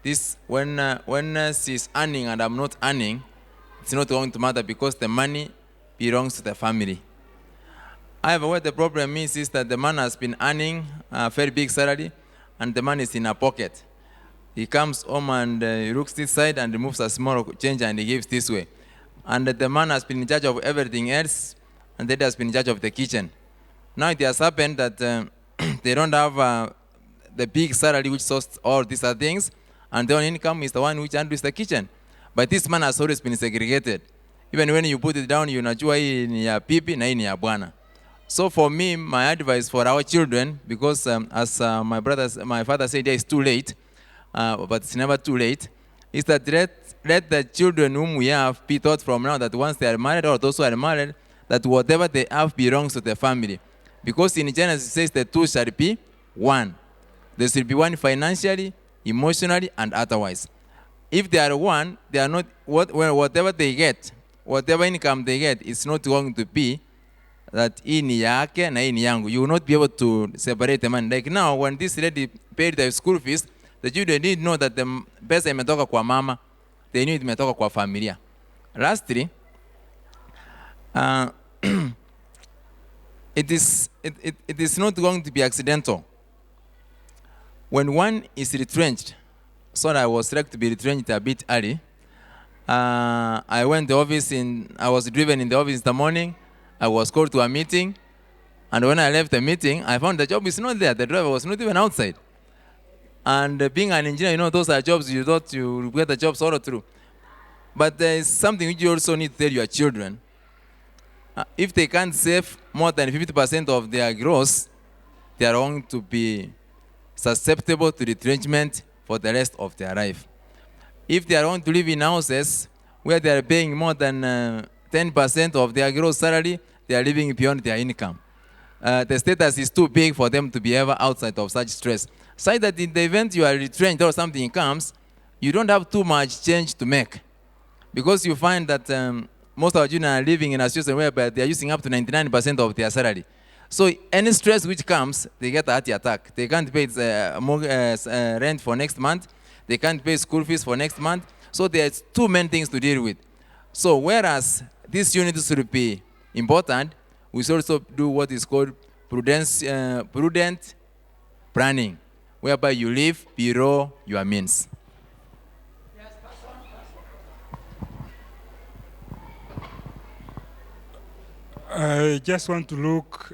this when she's earning and I'm not earning, it's not going to matter because the money belongs to the family. However, what the problem is that the man has been earning a very big salary and the money is in a pocket. He comes home and he looks this side and removes a small change and he gives this way. And the man has been in charge of everything else and that has been in charge of the kitchen. Now it has happened that they don't have the big salary which sources all these other things, and their income is the one which handles the kitchen. But this man has always been segregated. Even when you put it down, you najua hii ni ya pipi na hii ni ya bwana. So for me, my advice for our children, because as my father said, it's too late, but it's never too late, is that let the children whom we have be taught from now that once they are married or those who are married, that whatever they have belongs to the family. Because in Genesis it says the two shall be one. There should be one financially, emotionally, and otherwise. If they are one, they are not, whatever they get, whatever income they get, it's not going to be that hii ni yake na hii ni yangu. You will not be able to separate the money. Like now, when this lady paid the school fees, the children didn't know that the pesa imetoka kwa mama. They knew it imetoka kwa familia. Lastly, it is not going to be accidental. When one is retrenched, so I was selected to be retrenched a bit early. I went to the office I was driven in the office in the morning. I was called to a meeting, and when I left the meeting, I found the job is not there. The driver was not even outside. And being an engineer, those are jobs you thought you get the jobs all through. But there is something which you also need to tell your children. If they can't save more than 50% of their gross, they are going to be susceptible to retrenchment for the rest of their life. If they are going to live in houses where they are paying more than 10% of their gross salary, they are living beyond their income. The status is too big for them to be ever outside of such stress. So that in the event you are retrenched or something comes, you don't have too much change to make. Because you find that most of our children are living in a situation where they are using up to 99% of their salary. So any stress which comes, they get a heart attack. They can't pay rent for next month. They can't pay school fees for next month. So there's too many things to deal with. So whereas this unit should be important, we should also do what is called prudent planning, whereby you live below your means. I just want to look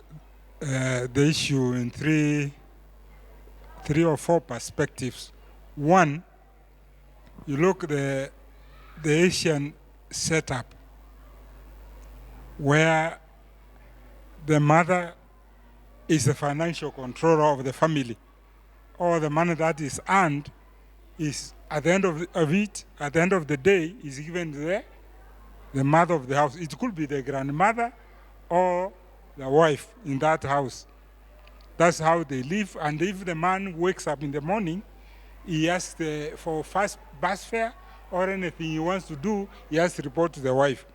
the issue in three or four perspectives. One, you look at the Asian setup where the mother is the financial controller of the family. All the money that is earned is at the end of it, at the end of the day, is given to the mother of the house. It could be the grandmother or the wife in that house. That's how they live. And if the man wakes up in the morning, he asks for fast bus fare or anything he wants to do, he has to report to the wife.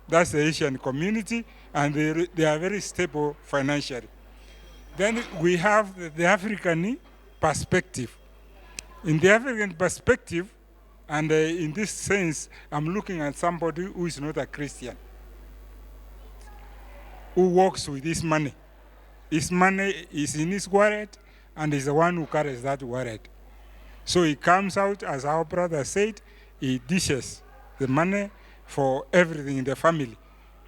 That's the Asian community, and they are very stable financially. Then we have the African perspective. In the African perspective, and in this sense, I'm looking at somebody who is not a Christian, who works with his money. His money is in his wallet, and is the one who carries that wallet. So he comes out, as our brother said, he dishes the money for everything in the family.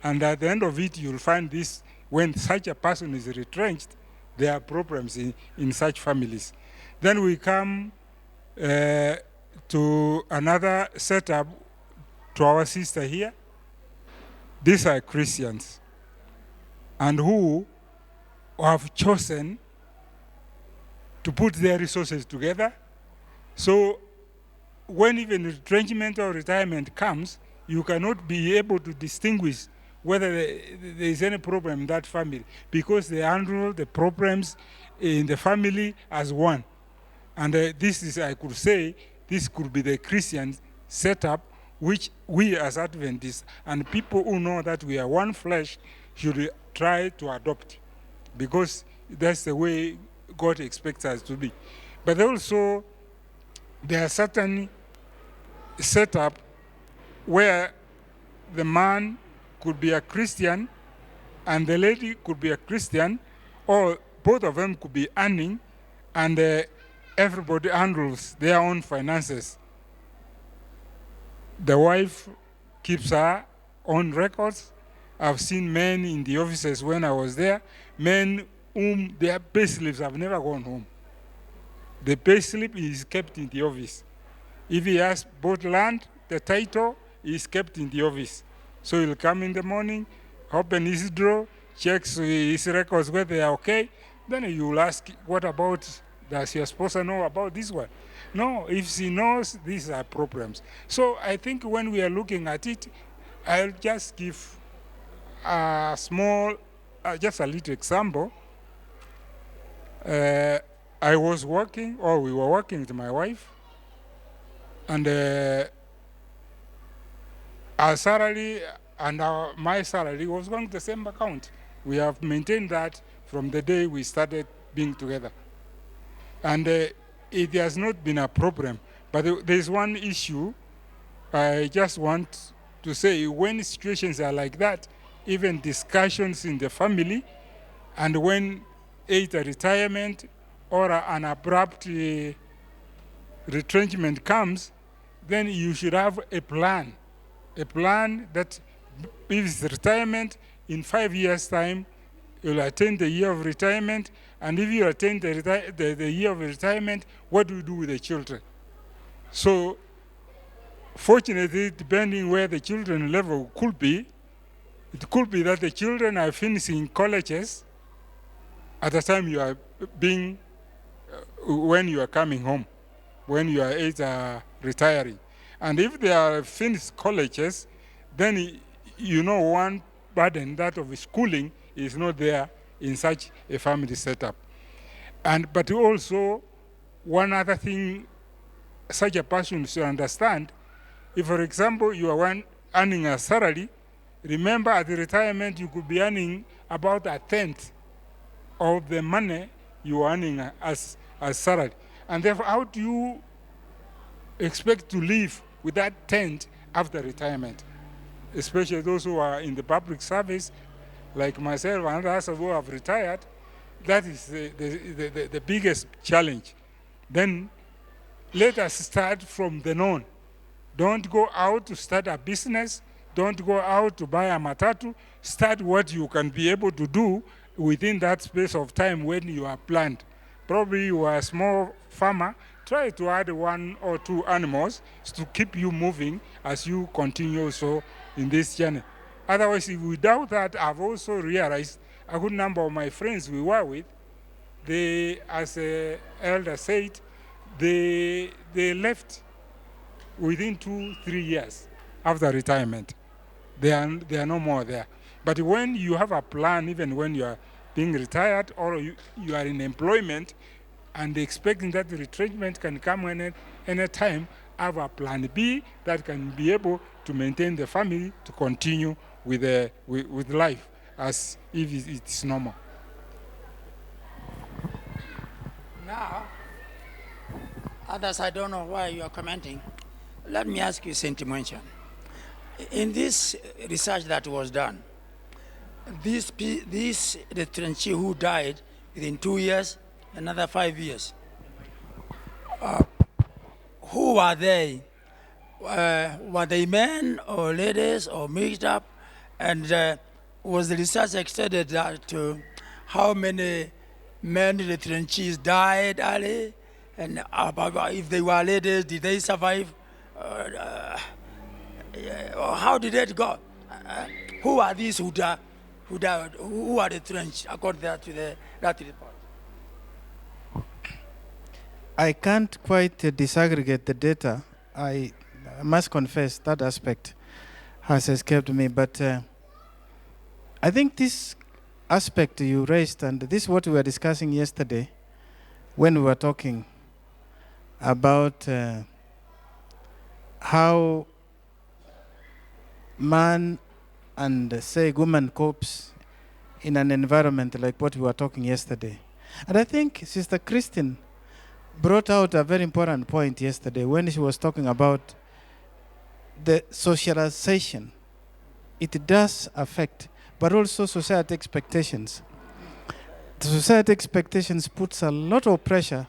And at the end of it, you'll find this, when such a person is retrenched, there are problems in such families. Then we come to another setup, to our sister here. These are Christians, and who have chosen to put their resources together. So when even retrenchment or retirement comes, you cannot be able to distinguish whether there is any problem in that family, because they handle the problems in the family as one. And this is, I could say, this could be the Christian setup, which we as Adventists and people who know that we are one flesh should try to adopt, because that's the way God expects us to be. But also, there are certain setup where the man could be a Christian and the lady could be a Christian, or both of them could be earning, and everybody handles their own finances. The wife keeps her own records. I've seen men in the offices when I was there, men whom their pay slips have never gone home. The pay slip is kept in the office. If he has bought land, the title is kept in the office. So he'll come in the morning, open his drawer, checks his records whether they are okay. Then you'll ask, what about, does your spouse know about this one? No, if she knows, these are problems. So I think when we are looking at it, I'll just give a small, just a little example. I was working, or we were working with my wife, and our salary and my salary was going to the same account. We have maintained that from the day we started being together. And it has not been a problem. But there's one issue I just want to say. When situations are like that, even discussions in the family, and when either retirement or an abrupt retrenchment comes, then you should have a plan that if it's retirement, in 5 years' time, you'll attain the year of retirement, and if you attain the year of retirement, what do you do with the children? So, fortunately, depending where the children level could be, it could be that the children are finishing colleges at the time you are being, when you are coming home, when you are either retiring. And if they are finished colleges, then you know one burden, that of schooling, is not there in such a family setup. But also, one other thing such a person should understand, if, for example, you are earning a salary, remember at the retirement you could be earning about 1/10 of the money you are earning as salary. And therefore, how do you expect to live with that 1/10 after retirement? Especially those who are in the public service, like myself and others who have retired, that is the biggest challenge. Then let us start from the known. Don't go out to start a business. Don't go out to buy a matatu. Start what you can be able to do within that space of time when you are planned. Probably you are a small farmer. Try to add 1 or 2 animals to keep you moving as you continue so in this journey. Otherwise, without that, I've also realized a good number of my friends we were with, they, as the elder said, they left within 2-3 years after retirement. They are no more there. But when you have a plan, even when you are being retired or you are in employment and expecting that the retrenchment can come any time, have a plan B that can be able to maintain the family to continue with life as if it's normal. Now, others, I don't know why you are commenting. Let me ask you, Saint Mention. In this research that was done, this retrenchee who died within 2 years, another 5 years, who were they? Were they men or ladies or mixed up? And was the research extended to how many men retrenchees died early? And if they were ladies, did they survive? How did it go? Who are these who died? Who are retrenched according to that report? I can't quite disaggregate the data. I must confess that aspect has escaped me. But I think this aspect you raised, and this is what we were discussing yesterday when we were talking about how man and, say, woman copes in an environment like what we were talking yesterday. And I think Sister Christine brought out a very important point yesterday when she was talking about the socialization. It does affect, but also society expectations. The society expectations puts a lot of pressure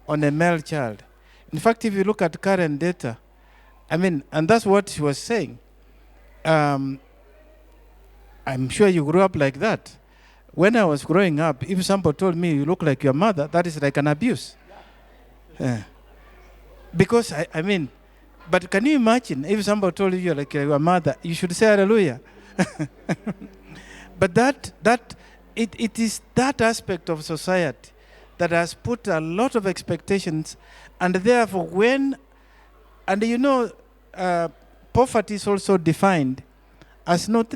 on a male child. In fact, if you look at current data, and that's what she was saying. I'm sure you grew up like that. When I was growing up, if somebody told me you look like your mother, that is like an abuse. Because but can you imagine if somebody told you you're like your mother, you should say hallelujah. But it is that aspect of society that has put a lot of expectations, and therefore poverty is also defined as not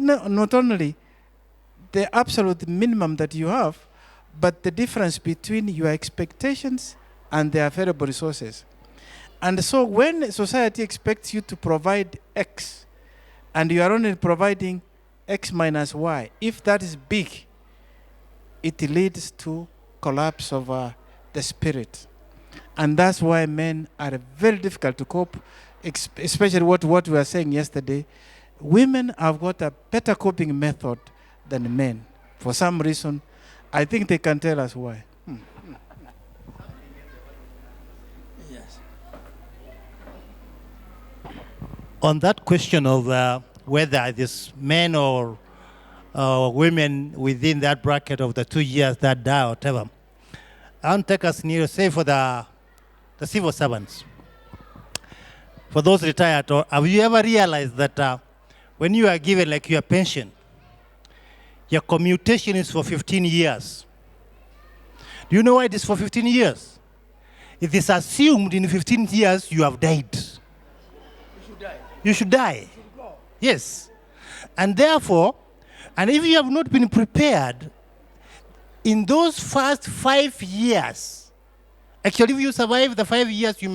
only the absolute minimum that you have, but the difference between your expectations and the available resources. And so when society expects you to provide X, and you are only providing X minus Y, if that is big, it leads to collapse of the spirit. And that's why men are very difficult to cope, especially what we were saying yesterday. Women have got a better coping method than men. For some reason, I think they can tell us why. Yes. On that question of whether this men or women within that bracket of the 2 years that die or whatever, I want to take a scenario, say for the civil servants. For those retired, or have you ever realized that when you are given like your pension, your commutation is for 15 years? Do you know why it is for 15 years? It is assumed in 15 years you have died. You should die. You should die. You should go. Yes. And therefore, and if you have not been prepared in those first 5 years, actually if you survive the 5 years, you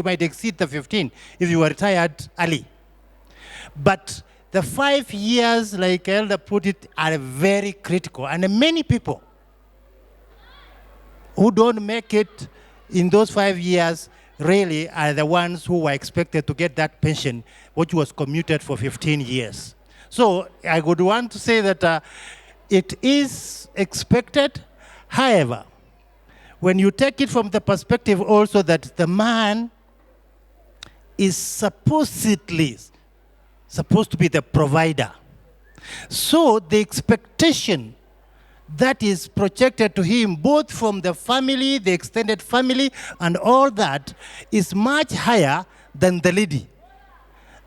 might exceed the 15 if you were retired early. But the 5 years, like Elder put it, are very critical. And many people who don't make it in those 5 years really are the ones who were expected to get that pension, which was commuted for 15 years. So I would want to say that it is expected. However, when you take it from the perspective also that the man is supposedly supposed to be the provider. So the expectation that is projected to him, both from the family, the extended family, and all that, is much higher than the lady.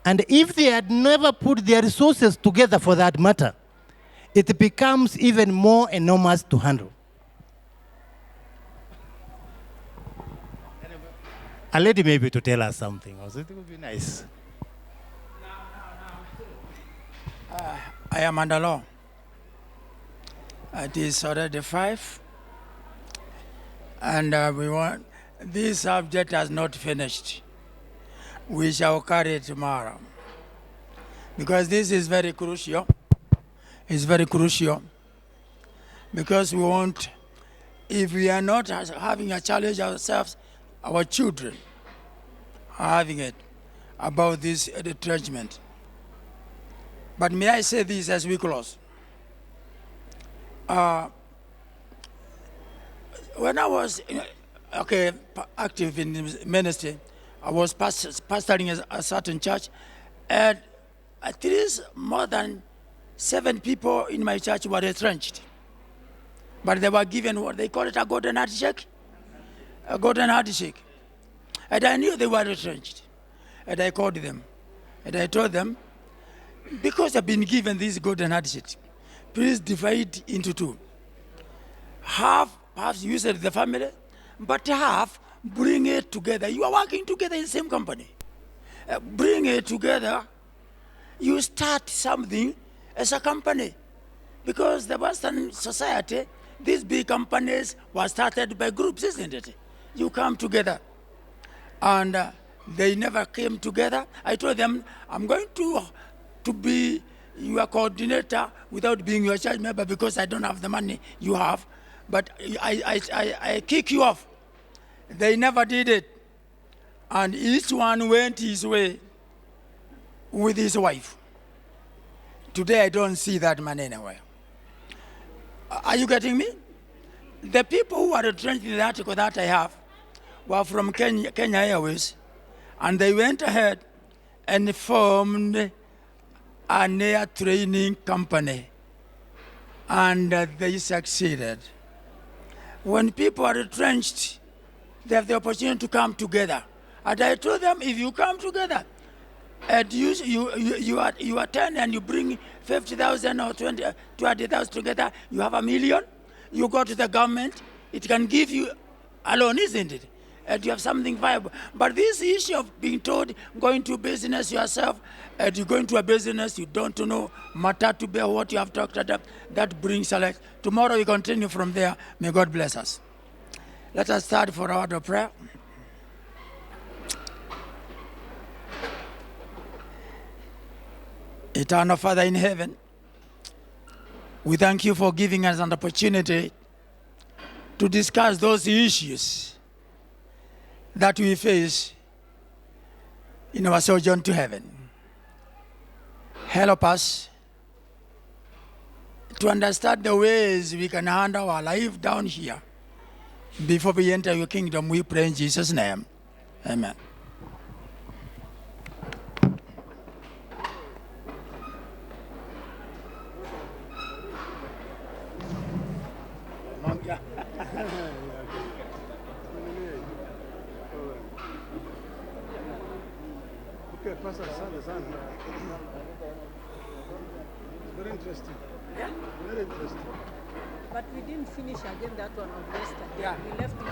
And if they had never put their resources together for that matter, it becomes even more enormous to handle. A lady maybe to tell us something. Also, it would be nice. I am under law. It is already 5. And this subject has not finished. We shall carry it tomorrow. Because this is very crucial. It's very crucial. Because we want, if we are not having a challenge ourselves, our children are having it about this retrenchment. But may I say this as we close? When I was active in the ministry, I was pastoring a certain church, and at least more than 7 people in my church were retrenched. But they were given what they call it a golden handshake. A golden handshake. And I knew they were retrenched. And I called them. And I told them, because I've been given this golden handshake, please divide into 2. Half perhaps use it the family, but half bring it together. You are working together in the same company. Bring it together. You start something as a company. Because the Western society, these big companies were started by groups, isn't it? You come together. And they never came together. I told them, I'm going to be your coordinator without being your church member because I don't have the money you have, but I kick you off. They never did it. And each one went his way with his wife. Today I don't see that man anywhere. Are you getting me? The people who are retrenched in the article that I have were from Kenya Airways, and they went ahead and formed an air training company, and they succeeded. When people are retrenched, they have the opportunity to come together. And I told them, if you come together, and you attend and you bring 50,000 or 20,000 together, you have $1 million. You go to the government, it can give you a loan, isn't it? And you have something viable. But this issue of being told, going to business yourself, and you go into a business, you don't know matter to bear what you have talked about, that brings a lot. Tomorrow we continue from there. May God bless us. Let us start for our word of prayer. Eternal Father in heaven, we thank you for giving us an opportunity to discuss those issues that we face in our sojourn to heaven. Help us to understand the ways we can handle our life down here before we enter your kingdom. We pray in Jesus' name. Amen. Okay, Pastor, very interesting. Yeah? Very interesting. But we didn't finish again that one of yesterday. Yeah. We left it